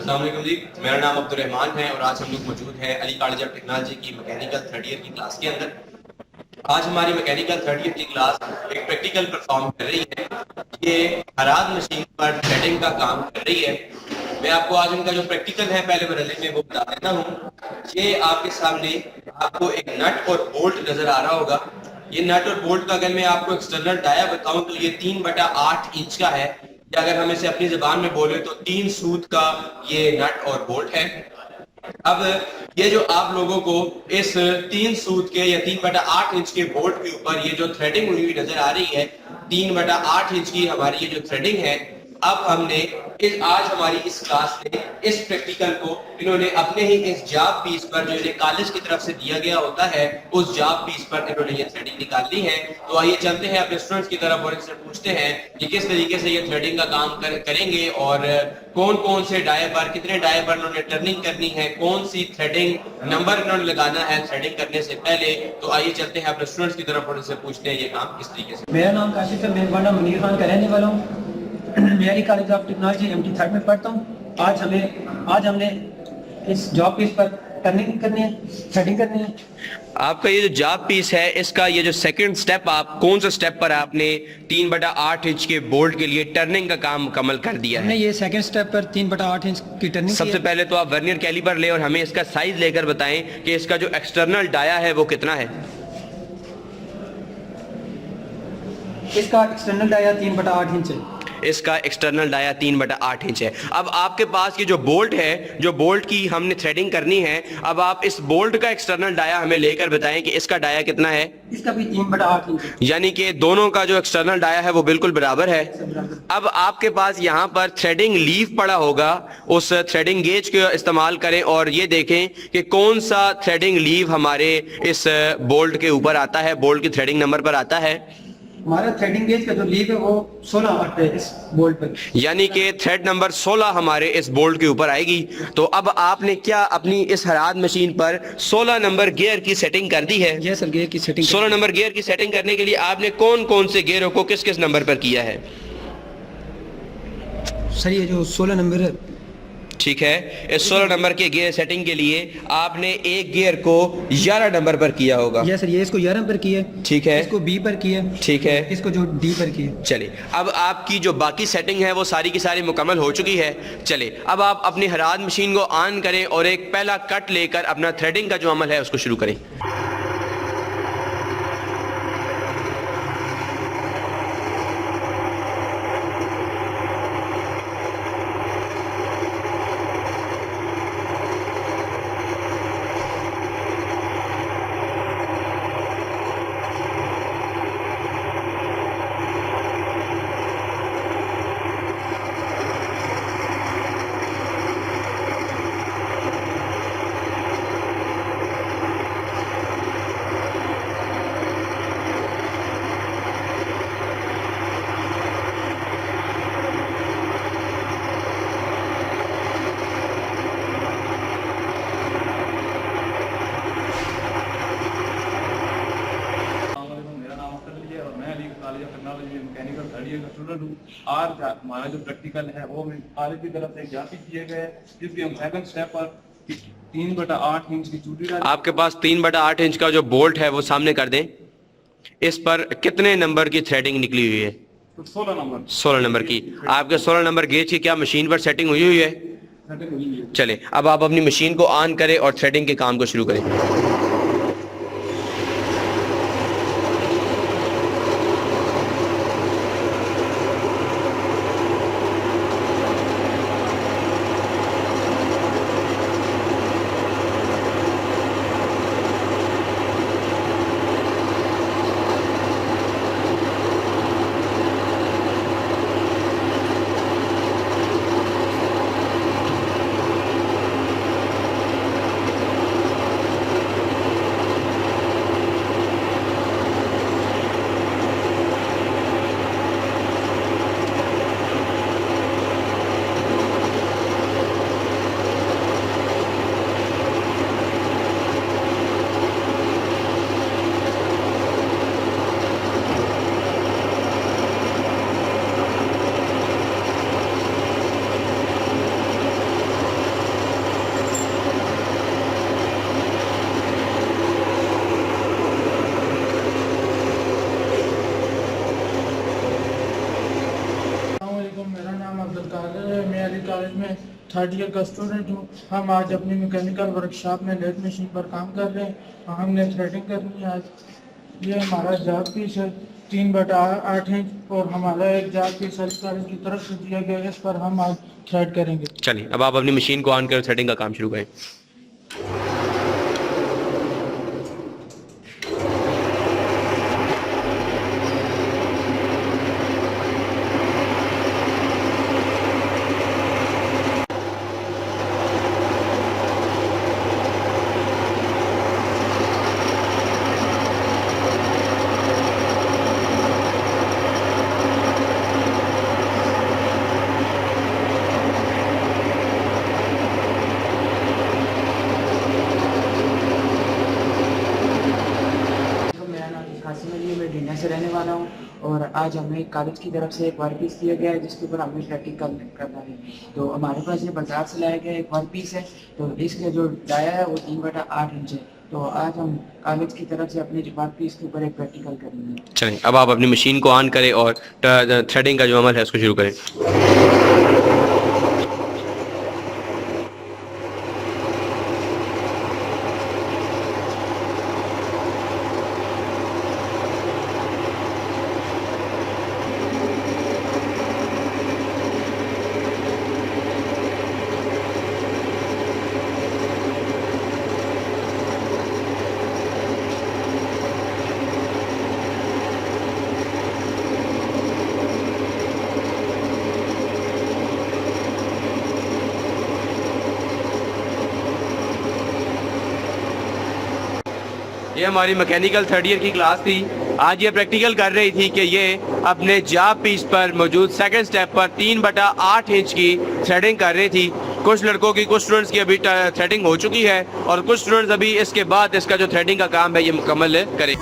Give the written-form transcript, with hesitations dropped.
अस्सलाम वालेकुम जी, मेरा नाम अब्दुल रहमान है और आज हम लोग मौजूद हैं अली कॉलेज ऑफ टेक्नोलॉजी की मैकेनिकल थर्ड ईयर की क्लास के अंदर। आज हमारी मैकेनिकल थर्ड ईयर की क्लास एक प्रैक्टिकल परफॉर्म कर रही है। ये हराद मशीन पर थ्रेडिंग का काम कर रही है। मैं आपको आज इनका जो प्रैक्टिकल है पहले मरहले में वो बता देता हूँ। ये आपके सामने आपको एक नट और बोल्ट नजर आ रहा होगा। ये नट और बोल्ट का अगर मैं आपको एक्सटर्नल डाया बताऊं तो ये 3/8 इंच का है, या अगर हम इसे अपनी जबान में बोले तो 3 सूत का ये नट और बोल्ट है। अब ये जो आप लोगों को इस 3 सूत के या 3/8 इंच के बोल्ट के ऊपर ये जो थ्रेडिंग हुई हुई नजर आ रही है, 3/8 इंच की हमारी ये जो थ्रेडिंग है, अब हमने आज हमारी इस क्लास में इस प्रैक्टिकल को इन्होंने अपने ही इस जॉब पीस पर जो इन्हें कॉलेज की तरफ से दिया गया होता है उस जॉब पीस पर इन्होंने ये थ्रेडिंग निकाली है। तो आइए चलते हैं अपने स्टूडेंट्स की तरफ और इनसे पूछते हैं कि किस तरीके से ये थ्रेडिंग का काम करेंगे और कौन कौन से डाये पर कितने डाये पर इन्होंने टर्निंग करनी है, कौन सी थ्रेडिंग नंबर इन्होंने लगाना है थ्रेडिंग करने से पहले। तो आइए चलते हैं अपने स्टूडेंट्स की तरफ और इनसे पूछते हैं ये काम किस तरीके से। मेरा नाम काशिफ है, मैं बाना मुनीर खान का रहने वाला हूँ। मैं Ali college of technology MT third में पढ़ता हूँ। आज हमने इस जॉब पीस पर टर्निंग करनी है, थ्रेडिंग करनी है। आपका ये जो जॉब पीस है इसका ये जो सेकंड स्टेप, आप कौन सा स्टेप पर आपने 3/8 इंच के बोल्ट के लिए टर्निंग का काम मुकम्मल कर दिया है? हमने ये सेकंड स्टेप पर 3/8 इंच की टर्निंग। सबसे पहले तो आप वर्नियर कैलिपर ले और हमें इसका साइज लेकर बताएं कि इसका जो एक्सटर्नल डाया है वो कितना है। इसका एक्सटर्नल डाया 3/8 इंच है। इसका एक्सटर्नल डाया 3/8 इंच है। अब आपके पास ये जो बोल्ट है, जो बोल्ट की हमने थ्रेडिंग करनी है, अब आप इस बोल्ट का एक्सटर्नल डाया हमें लेकर बताएं कि इसका डाया कितना है। इसका भी 3/8 इंच है। यानी कि दोनों का जो एक्सटर्नल डाया है वो बिल्कुल बराबर है। अब आपके पास यहाँ पर थ्रेडिंग लीफ पड़ा होगा, उस थ्रेडिंग गेज का इस्तेमाल करें और ये देखें कि कौन सा थ्रेडिंग लीफ हमारे इस बोल्ट के ऊपर आता है, बोल्ट की थ्रेडिंग नंबर पर आता है। हमारा थ्रेडिंग गेज का जो लीफ है वो 16 आता है इस बोल्ट पर, यानी कि थ्रेड नंबर 16 हमारे इस बोल्ट के ऊपर आएगी। तो अब आपने क्या अपनी इस हराद मशीन पर 16 नंबर गियर की सेटिंग कर दी है? यस सर, गियर की सेटिंग। 16 नंबर गियर की सेटिंग करने के लिए आपने कौन कौन से गियरों को किस किस नंबर पर किया है? सर ये जो 16 नंबर है, ठीक है, इस 16 नंबर के गियर सेटिंग के लिए आपने एक गियर को 11 नंबर पर किया होगा। यस सर, ये इसको 11 पर किया है। ठीक है, इसको बी पर किया, ठीक है, इसको जो डी पर किया। चलिए, अब आपकी जो बाकी सेटिंग है वो सारी की सारी मुकम्मल हो चुकी है। चलिए, अब आप अपनी हराद मशीन को ऑन करें और एक पहला कट लेकर अपना थ्रेडिंग का जो अमल है उसको शुरू करें। मैकेनिकल थर्ड ईयर का स्टूडेंट हूँ। आज हमारा जो प्रैक्टिकल है वो कॉलेज की तरफ से जारी किए गए, जिसके हम सेकंड स्टेप पर 3/8 इंच की चूड़ी डाली। आपके पास 3/8 इंच का जो बोल्ट है वो सामने कर दें। इस पर कितने नंबर की थ्रेडिंग निकली हुई है? तो 16 नंबर 16 नंबर की। आपके 16 नंबर गेज की क्या मशीन पर सेटिंग हुई हुई है? चले, अब आप अपनी मशीन को ऑन करें और थ्रेडिंग के काम को शुरू करें। में थर्ड ईयर का स्टूडेंट हूँ। हम आज अपनी मैकेनिकल वर्कशॉप में लेथ मशीन पर काम कर रहे हैं और हमने थ्रेडिंग करनी है आज। ये हमारा जॉब पीस है 3/8 इंच और हमारा एक जॉब पीस कॉलेज की तरफ से दिया गया है, इस पर हम आज थ्रेड करेंगे। चलिए अब आप अपनी मशीन को ऑन कर थ्रेडिंग का काम शुरू करें। मेरा नाम कासिम अली है, मैं डिना से रहने वाला हूँ और आज हमें कॉलेज की तरफ से एक वर्क पीस दिया गया है जिसके ऊपर हमें प्रैक्टिस करना है। तो हमारे पास ये बाजार से लाया गया एक वर्क पीस है, तो इसका जो डाया है वो 3/8 इंच है। तो आज हम कॉलेज की तरफ से अपने वर्क पीस के ऊपर एक प्रैक्टिकल करेंगे। चलिए अब आप अपनी मशीन को ऑन करें और थ्रेडिंग का जो अमल है उसको शुरू करें। ये हमारी मैकेनिकल थर्ड ईयर की क्लास थी। आज ये प्रैक्टिकल कर रही थी कि ये अपने जॉब पीस पर मौजूद सेकंड स्टेप पर 3/8 इंच की थ्रेडिंग कर रही थी। कुछ लड़कों की, कुछ स्टूडेंट्स की अभी थ्रेडिंग हो चुकी है और कुछ स्टूडेंट्स अभी इसके बाद इसका जो थ्रेडिंग का काम है ये मुकम्मल करें।